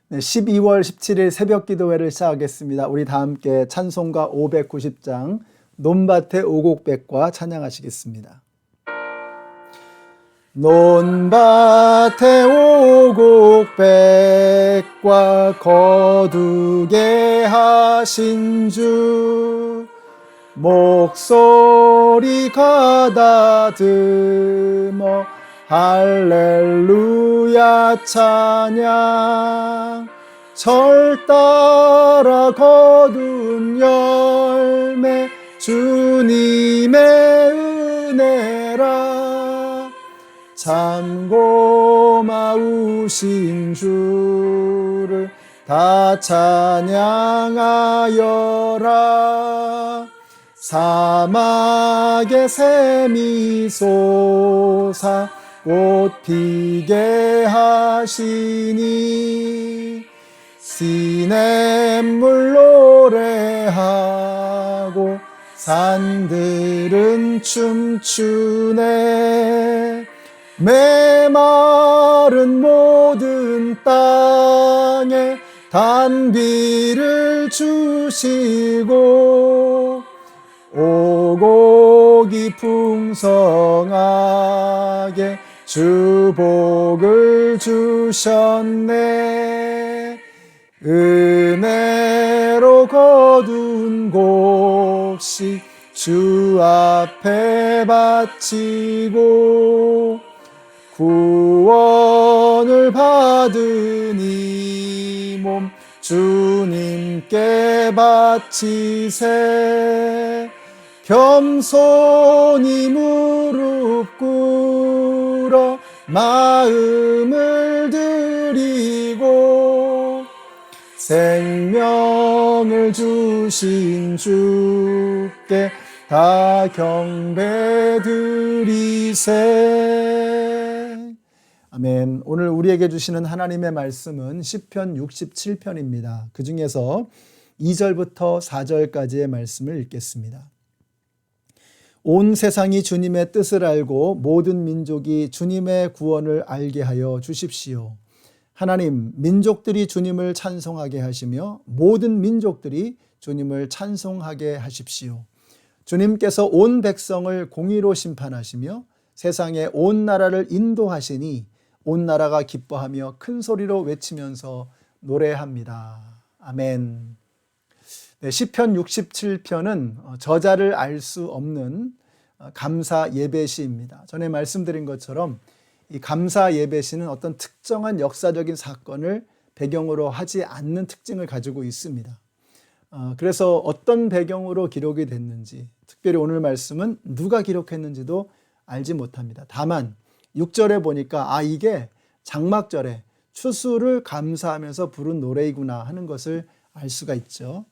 네, 12월 17일 새벽 기도회를 시작하겠습니다. 우리 다 함께 찬송가 590장 논밭의 오곡백과 찬양하시겠습니다. 논밭의 오곡백과 거두게 하신 주 목소리 가다듬어 할렐루야 찬양 절 따라 거둔 열매 주님의 은혜라 참 고마우신 주를 다 찬양하여라 사막에 샘이 솟아 꽃 피게 하시니 시냇물 노래하고 산들은 춤추네 메마른 모든 땅에 단비를 주시고 오곡이 풍성하게 주복을 주셨네 은혜로 거둔 곡식 주 앞에 바치고 구원을 받은 이 몸 주님께 바치세 겸손히 무릎 꿇어 마음을 드리고 생명을 주신 주께 다 경배 드리세. 아멘. 오늘 우리에게 주시는 하나님의 말씀은 시편 67편입니다. 그 중에서 2절부터 4절까지의 말씀을 읽겠습니다. 온 세상이 주님의 뜻을 알고 모든 민족이 주님의 구원을 알게 하여 주십시오. 하나님, 민족들이 주님을 찬송하게 하시며 모든 민족들이 주님을 찬송하게 하십시오. 주님께서 온 백성을 공의로 심판하시며 세상의 온 나라를 인도하시니 온 나라가 기뻐하며 큰 소리로 외치면서 노래합니다. 아멘. 네, 시편 67편은 저자를 알 수 없는 감사 예배시입니다. 전에 말씀드린 것처럼 이 감사 예배시는 어떤 특정한 역사적인 사건을 배경으로 하지 않는 특징을 가지고 있습니다. 그래서 어떤 배경으로 기록이 됐는지, 특별히 오늘 말씀은 누가 기록했는지도 알지 못합니다. 다만 6절에 보니까 이게 장막절에 추수를 감사하면서 부른 노래이구나 하는 것을 알 수가 있죠.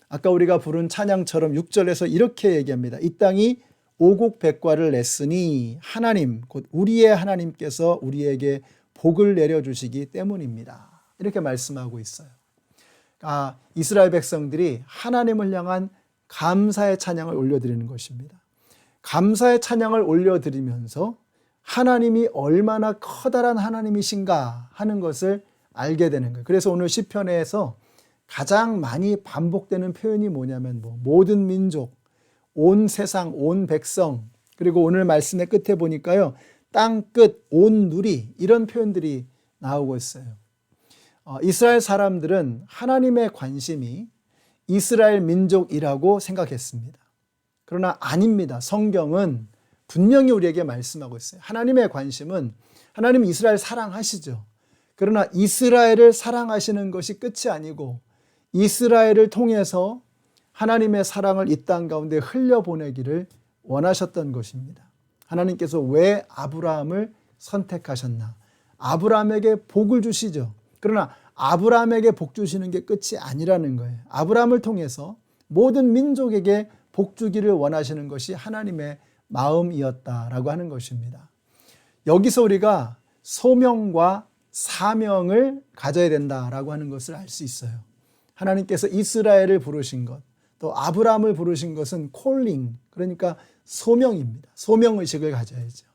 아까 우리가 부른 찬양처럼 6절에서 이렇게 얘기합니다. 이 땅이 오곡백과를 냈으니 하나님 곧 우리의 하나님께서 우리에게 복을 내려주시기 때문입니다. 이렇게 말씀하고 있어요. 이스라엘 백성들이 하나님을 향한 감사의 찬양을 올려드리는 것입니다. 감사의 찬양을 올려드리면서 하나님이 얼마나 커다란 하나님이신가 하는 것을 알게 되는 거예요. 그래서 오늘 시편에서 가장 많이 반복되는 표현이 뭐냐면 모든 민족, 온 세상, 온 백성, 그리고 오늘 말씀의 끝에 보니까요, 땅끝, 온 누리 이런 표현들이 나오고 있어요. 이스라엘 사람들은 하나님의 관심이 이스라엘 민족이라고 생각했습니다. 그러나 아닙니다. 성경은 분명히 우리에게 말씀하고 있어요. 하나님의 관심은 하나님 이스라엘 사랑하시죠. 그러나 이스라엘을 사랑하시는 것이 끝이 아니고 이스라엘을 통해서 하나님의 사랑을 이 땅 가운데 흘려보내기를 원하셨던 것입니다. 하나님께서 왜 아브라함을 선택하셨나? 아브라함에게 복을 주시죠. 그러나 아브라함에게 복 주시는 게 끝이 아니라는 거예요. 아브라함을 통해서 모든 민족에게 복 주기를 원하시는 것이 하나님의 마음이었다라고 하는 것입니다. 여기서 우리가 소명과 사명을 가져야 된다라고 하는 것을 알 수 있어요. 하나님께서 이스라엘을 부르신 것, 또 아브라함을 부르신 것은 콜링, 그러니까 소명입니다. 소명의식을 가져야죠.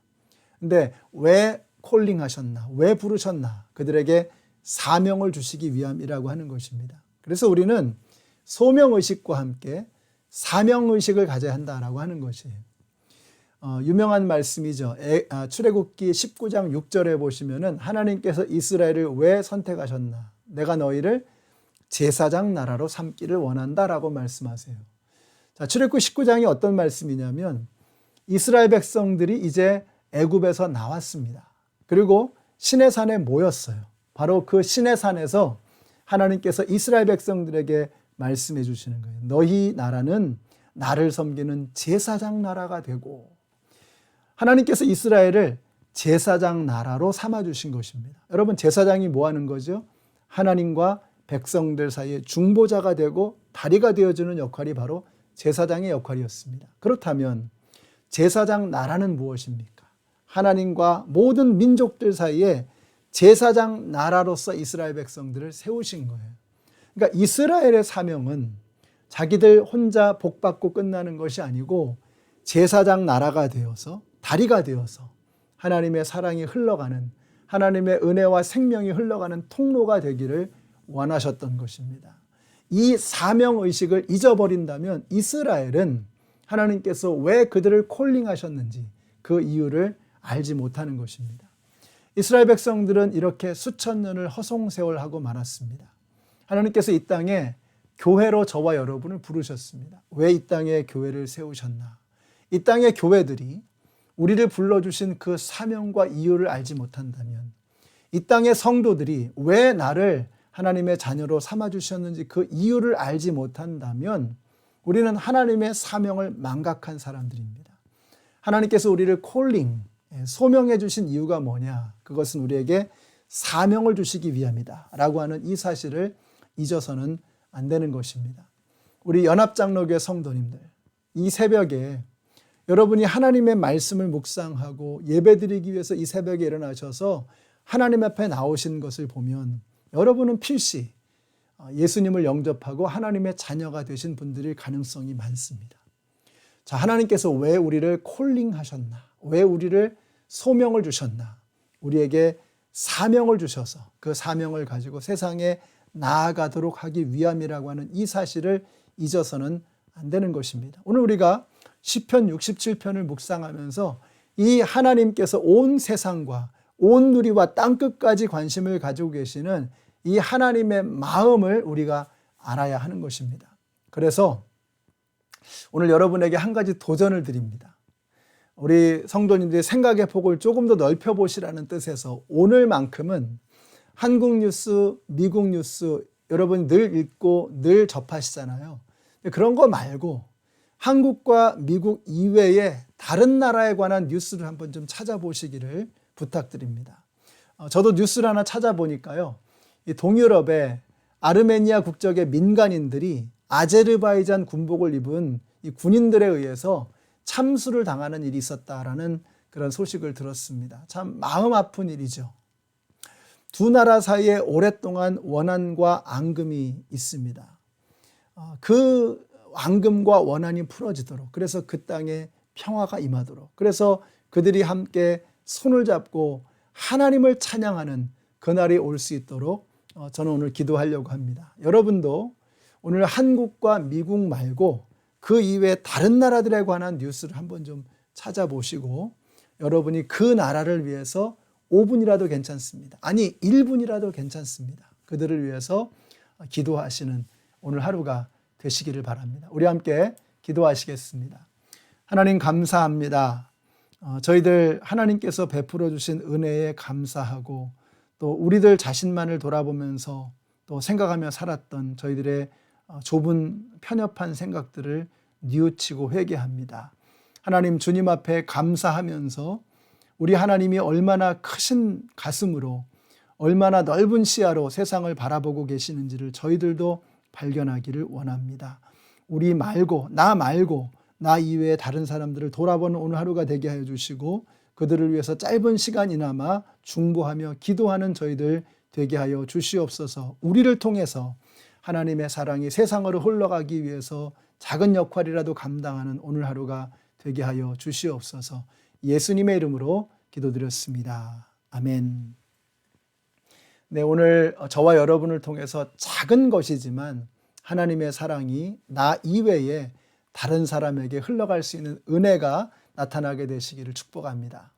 근데 왜 콜링하셨나? 왜 부르셨나? 그들에게 사명을 주시기 위함이라고 하는 것입니다. 그래서 우리는 소명의식과 함께 사명의식을 가져야 한다라고 하는 것이에요. 유명한 말씀이죠. 출애굽기 19장 6절에 보시면은 하나님께서 이스라엘을 왜 선택하셨나? 내가 너희를 제사장 나라로 삼기를 원한다라고 말씀하세요. 자, 출애굽기 19장이 어떤 말씀이냐면 이스라엘 백성들이 이제 애굽에서 나왔습니다. 그리고 시내산에 모였어요. 바로 그 시내산에서 하나님께서 이스라엘 백성들에게 말씀해 주시는 거예요. 너희 나라는 나를 섬기는 제사장 나라가 되고, 하나님께서 이스라엘을 제사장 나라로 삼아주신 것입니다. 여러분, 제사장이 뭐 하는 거죠? 하나님과 백성들 사이에 중보자가 되고 다리가 되어주는 역할이 바로 제사장의 역할이었습니다. 그렇다면 제사장 나라는 무엇입니까? 하나님과 모든 민족들 사이에 제사장 나라로서 이스라엘 백성들을 세우신 거예요. 그러니까 이스라엘의 사명은 자기들 혼자 복받고 끝나는 것이 아니고 제사장 나라가 되어서, 다리가 되어서 하나님의 사랑이 흘러가는, 하나님의 은혜와 생명이 흘러가는 통로가 되기를 원하셨던 것입니다. 이 사명의식을 잊어버린다면 이스라엘은 하나님께서 왜 그들을 콜링하셨는지 그 이유를 알지 못하는 것입니다. 이스라엘 백성들은 이렇게 수천 년을 허송세월하고 말았습니다. 하나님께서 이 땅에 교회로 저와 여러분을 부르셨습니다. 왜 이 땅에 교회를 세우셨나? 이 땅의 교회들이 우리를 불러주신 그 사명과 이유를 알지 못한다면, 이 땅의 성도들이 왜 나를 하나님의 자녀로 삼아주셨는지 그 이유를 알지 못한다면 우리는 하나님의 사명을 망각한 사람들입니다. 하나님께서 우리를 콜링, 소명해 주신 이유가 뭐냐? 그것은 우리에게 사명을 주시기 위함이다 라고 하는 이 사실을 잊어서는 안 되는 것입니다. 우리 연합장로교회 성도님들, 이 새벽에 여러분이 하나님의 말씀을 묵상하고 예배드리기 위해서 이 새벽에 일어나셔서 하나님 앞에 나오신 것을 보면 여러분은 필시 예수님을 영접하고 하나님의 자녀가 되신 분들일 가능성이 많습니다. 자, 하나님께서 왜 우리를 콜링하셨나? 왜 우리를 소명을 주셨나? 우리에게 사명을 주셔서 그 사명을 가지고 세상에 나아가도록 하기 위함이라고 하는 이 사실을 잊어서는 안 되는 것입니다. 오늘 우리가 시편 67편을 묵상하면서 이 하나님께서 온 세상과 온 누리와 땅끝까지 관심을 가지고 계시는 이 하나님의 마음을 우리가 알아야 하는 것입니다. 그래서 오늘 여러분에게 한 가지 도전을 드립니다. 우리 성도님들의 생각의 폭을 조금 더 넓혀보시라는 뜻에서 오늘만큼은 한국 뉴스, 미국 뉴스 여러분 늘 읽고 늘 접하시잖아요. 그런 거 말고 한국과 미국 이외의 다른 나라에 관한 뉴스를 한번 좀 찾아보시기를 부탁드립니다. 저도 뉴스를 하나 찾아보니까요. 이 동유럽의 아르메니아 국적의 민간인들이 아제르바이잔 군복을 입은 이 군인들에 의해서 참수를 당하는 일이 있었다라는 그런 소식을 들었습니다. 참 마음 아픈 일이죠. 두 나라 사이에 오랫동안 원한과 앙금이 있습니다. 그 앙금과 원한이 풀어지도록, 그래서 그 땅에 평화가 임하도록, 그래서 그들이 함께 손을 잡고 하나님을 찬양하는 그날이 올 수 있도록 저는 오늘 기도하려고 합니다. 여러분도 오늘 한국과 미국 말고 그 이외에 다른 나라들에 관한 뉴스를 한번 좀 찾아보시고 여러분이 그 나라를 위해서 5분이라도 괜찮습니다. 아니 1분이라도 괜찮습니다. 그들을 위해서 기도하시는 오늘 하루가 되시기를 바랍니다. 우리 함께 기도하시겠습니다. 하나님 감사합니다. 저희들 하나님께서 베풀어 주신 은혜에 감사하고 또 우리들 자신만을 돌아보면서 또 생각하며 살았던 저희들의 좁은 편협한 생각들을 뉘우치고 회개합니다. 하나님 주님 앞에 감사하면서 우리 하나님이 얼마나 크신 가슴으로 얼마나 넓은 시야로 세상을 바라보고 계시는지를 저희들도 발견하기를 원합니다. 우리 말고 나 이외에 다른 사람들을 돌아보는 오늘 하루가 되게 하여 주시고 그들을 위해서 짧은 시간이나마 중보하며 기도하는 저희들 되게 하여 주시옵소서. 우리를 통해서 하나님의 사랑이 세상으로 흘러가기 위해서 작은 역할이라도 감당하는 오늘 하루가 되게 하여 주시옵소서. 예수님의 이름으로 기도드렸습니다. 아멘. 네, 오늘 저와 여러분을 통해서 작은 것이지만 하나님의 사랑이 나 이외에 다른 사람에게 흘러갈 수 있는 은혜가 나타나게 되시기를 축복합니다.